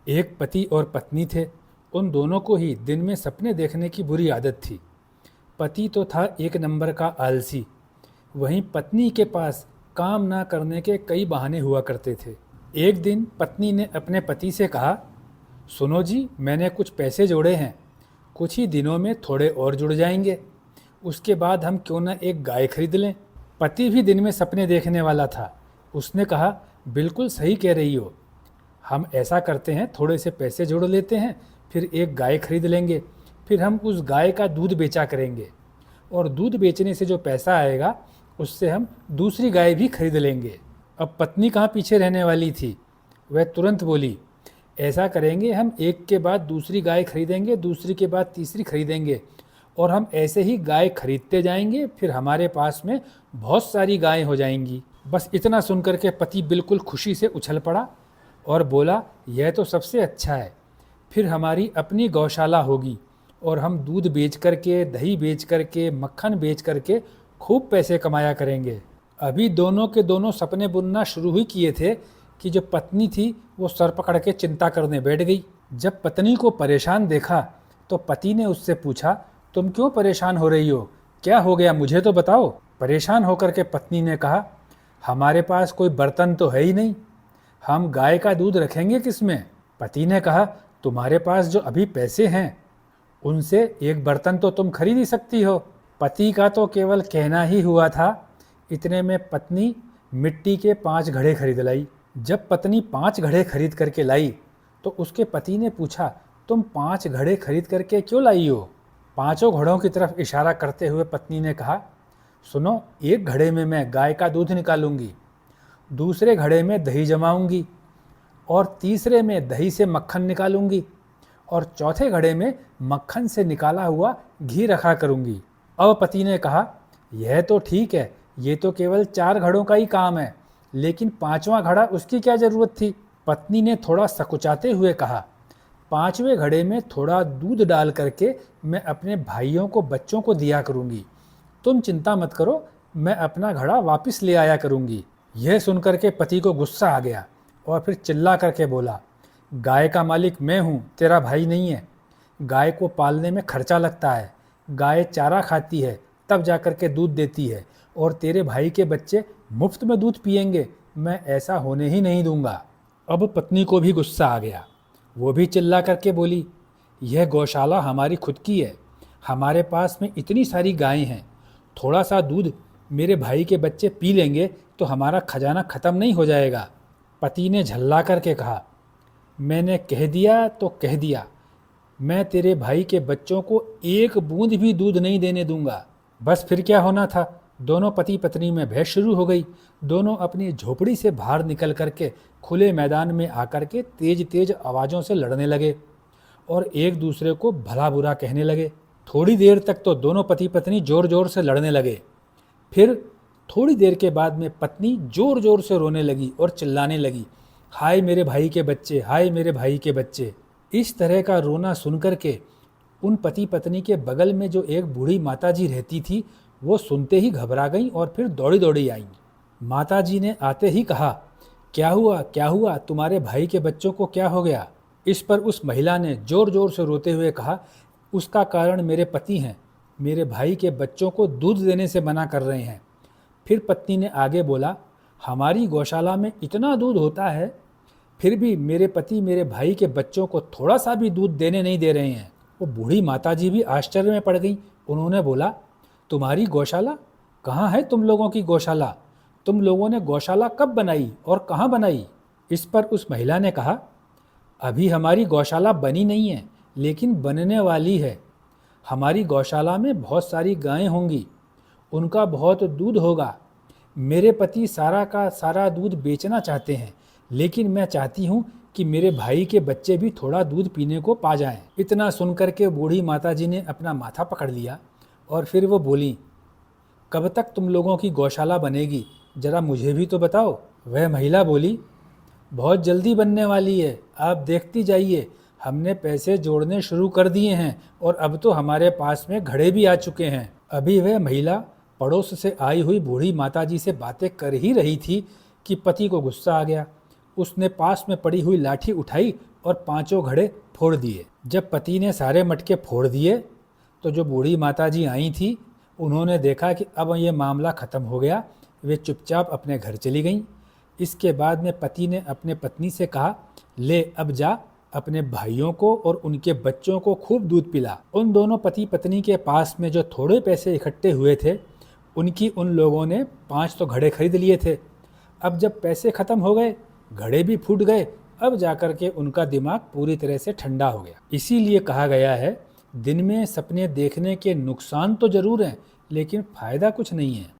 एक पति और पत्नी थे। उन दोनों को ही दिन में सपने देखने की बुरी आदत थी। पति तो था एक नंबर का आलसी, वहीं पत्नी के पास काम ना करने के कई बहाने हुआ करते थे। एक दिन पत्नी ने अपने पति से कहा, सुनो जी, मैंने कुछ पैसे जोड़े हैं, कुछ ही दिनों में थोड़े और जुड़ जाएंगे, उसके बाद हम क्यों ना एक गाय खरीद लें। पति भी दिन में सपने देखने वाला था। उसने कहा, बिल्कुल सही कह रही हो, हम ऐसा करते हैं, थोड़े से पैसे जोड़ लेते हैं, फिर एक गाय खरीद लेंगे, फिर हम उस गाय का दूध बेचा करेंगे और दूध बेचने से जो पैसा आएगा उससे हम दूसरी गाय भी खरीद लेंगे। अब पत्नी कहाँ पीछे रहने वाली थी, वह तुरंत बोली, ऐसा करेंगे, हम एक के बाद दूसरी गाय खरीदेंगे, दूसरी के बाद तीसरी खरीदेंगे और हम ऐसे ही गाय खरीदते जाएंगे, फिर हमारे पास में बहुत सारी गायें हो जाएंगी। बस इतना सुनकर के पति बिल्कुल खुशी से उछल पड़ा और बोला, यह तो सबसे अच्छा है, फिर हमारी अपनी गौशाला होगी और हम दूध बेच करके, दही बेच करके, मक्खन बेच करके खूब पैसे कमाया करेंगे। अभी दोनों के दोनों सपने बुनना शुरू ही किए थे कि जो पत्नी थी वो सर पकड़ के चिंता करने बैठ गई। जब पत्नी को परेशान देखा तो पति ने उससे पूछा, तुम क्यों परेशान हो रही हो, क्या हो गया, मुझे तो बताओ। परेशान होकर के पत्नी ने कहा, हमारे पास कोई बर्तन तो है ही नहीं, हम गाय का दूध रखेंगे किसमें। पति ने कहा, तुम्हारे पास जो अभी पैसे हैं उनसे एक बर्तन तो तुम खरीद ही सकती हो। पति का तो केवल कहना ही हुआ था, इतने में पत्नी मिट्टी के 5 घड़े खरीद लाई। जब पत्नी 5 घड़े खरीद करके लाई तो उसके पति ने पूछा, तुम 5 घड़े खरीद करके क्यों लाई हो। 5 घड़ों की तरफ इशारा करते हुए पत्नी ने कहा, सुनो, एक घड़े में मैं गाय का दूध निकालूंगी, दूसरे घड़े में दही जमाऊंगी और तीसरे में दही से मक्खन निकालूंगी और चौथे घड़े में मक्खन से निकाला हुआ घी रखा करूंगी। अब पति ने कहा, यह तो ठीक है, ये तो केवल 4 घड़ों का ही काम है, लेकिन 5वां घड़ा उसकी क्या जरूरत थी। पत्नी ने थोड़ा सकुचाते हुए कहा, 5वें घड़े में थोड़ा दूध डाल करके मैं अपने भाइयों को, बच्चों को दिया करूंगी, तुम चिंता मत करो, मैं अपना घड़ा वापस ले आया करूंगी। यह सुनकर के पति को गुस्सा आ गया और फिर चिल्ला करके बोला, गाय का मालिक मैं हूँ, तेरा भाई नहीं है। गाय को पालने में खर्चा लगता है, गाय चारा खाती है तब जा कर के दूध देती है और तेरे भाई के बच्चे मुफ्त में दूध पिएंगे, मैं ऐसा होने ही नहीं दूंगा। अब पत्नी को भी गुस्सा आ गया, वो भी चिल्ला करके बोली, यह गौशाला हमारी खुद की है, हमारे पास में इतनी सारी गायें हैं, थोड़ा सा दूध मेरे भाई के बच्चे पी लेंगे तो हमारा खजाना ख़त्म नहीं हो जाएगा। पति ने झल्ला करके कहा, मैंने कह दिया तो कह दिया, मैं तेरे भाई के बच्चों को एक बूंद भी दूध नहीं देने दूंगा। बस फिर क्या होना था, दोनों पति पत्नी में बहस शुरू हो गई। दोनों अपनी झोपड़ी से बाहर निकल करके खुले मैदान में आकर के तेज तेज आवाज़ों से लड़ने लगे और एक दूसरे को भला बुरा कहने लगे। थोड़ी देर तक तो दोनों पति पत्नी ज़ोर ज़ोर से लड़ने लगे। फिर थोड़ी देर के बाद में पत्नी ज़ोर ज़ोर से रोने लगी और चिल्लाने लगी, हाय मेरे भाई के बच्चे, हाय मेरे भाई के बच्चे। इस तरह का रोना सुनकर के उन पति पत्नी के बगल में जो एक बूढ़ी माताजी रहती थी वो सुनते ही घबरा गईं और फिर दौड़ी दौड़ी आईं। माताजी ने आते ही कहा, क्या हुआ, तुम्हारे भाई के बच्चों को क्या हो गया। इस पर उस महिला ने ज़ोर ज़ोर से रोते हुए कहा, उसका कारण मेरे पति हैं, मेरे भाई के बच्चों को दूध देने से मना कर रहे हैं। फिर पत्नी ने आगे बोला, हमारी गौशाला में इतना दूध होता है, फिर भी मेरे पति मेरे भाई के बच्चों को थोड़ा सा भी दूध देने नहीं दे रहे हैं। वो बूढ़ी माताजी भी आश्चर्य में पड़ गई। उन्होंने बोला, तुम्हारी गौशाला, कहाँ है तुम लोगों की गौशाला, तुम लोगों ने गौशाला कब बनाई और कहाँ बनाई। इस पर उस महिला ने कहा, अभी हमारी गौशाला बनी नहीं है, लेकिन बनने वाली है। हमारी गौशाला में बहुत सारी गायें होंगी, उनका बहुत दूध होगा। मेरे पति सारा का सारा दूध बेचना चाहते हैं, लेकिन मैं चाहती हूँ कि मेरे भाई के बच्चे भी थोड़ा दूध पीने को पा जाएं। इतना सुनकर के बूढ़ी माताजी ने अपना माथा पकड़ लिया और फिर वो बोली, कब तक तुम लोगों की गौशाला बनेगी, ज़रा मुझे भी तो बताओ। वह महिला बोली, बहुत जल्दी बनने वाली है, आप देखती जाइए, हमने पैसे जोड़ने शुरू कर दिए हैं और अब तो हमारे पास में घड़े भी आ चुके हैं। अभी वह महिला पड़ोस से आई हुई बूढ़ी माताजी से बातें कर ही रही थी कि पति को गुस्सा आ गया। उसने पास में पड़ी हुई लाठी उठाई और 5 घड़े फोड़ दिए। जब पति ने सारे मटके फोड़ दिए तो जो बूढ़ी माताजी आई थी, उन्होंने देखा कि अब ये मामला ख़त्म हो गया। वे चुपचाप अपने घर चली गईं। इसके बाद में पति ने अपने पत्नी से कहा, ले अब जा, अपने भाइयों को और उनके बच्चों को खूब दूध पिला। उन दोनों पति पत्नी के पास में जो थोड़े पैसे इकट्ठे हुए थे, उनकी उन लोगों ने 5 तो घड़े खरीद लिए थे। अब जब पैसे ख़त्म हो गए, घड़े भी फूट गए, अब जाकर के उनका दिमाग पूरी तरह से ठंडा हो गया। इसीलिए कहा गया है, दिन में सपने देखने के नुकसान तो ज़रूर हैं, लेकिन फ़ायदा कुछ नहीं है।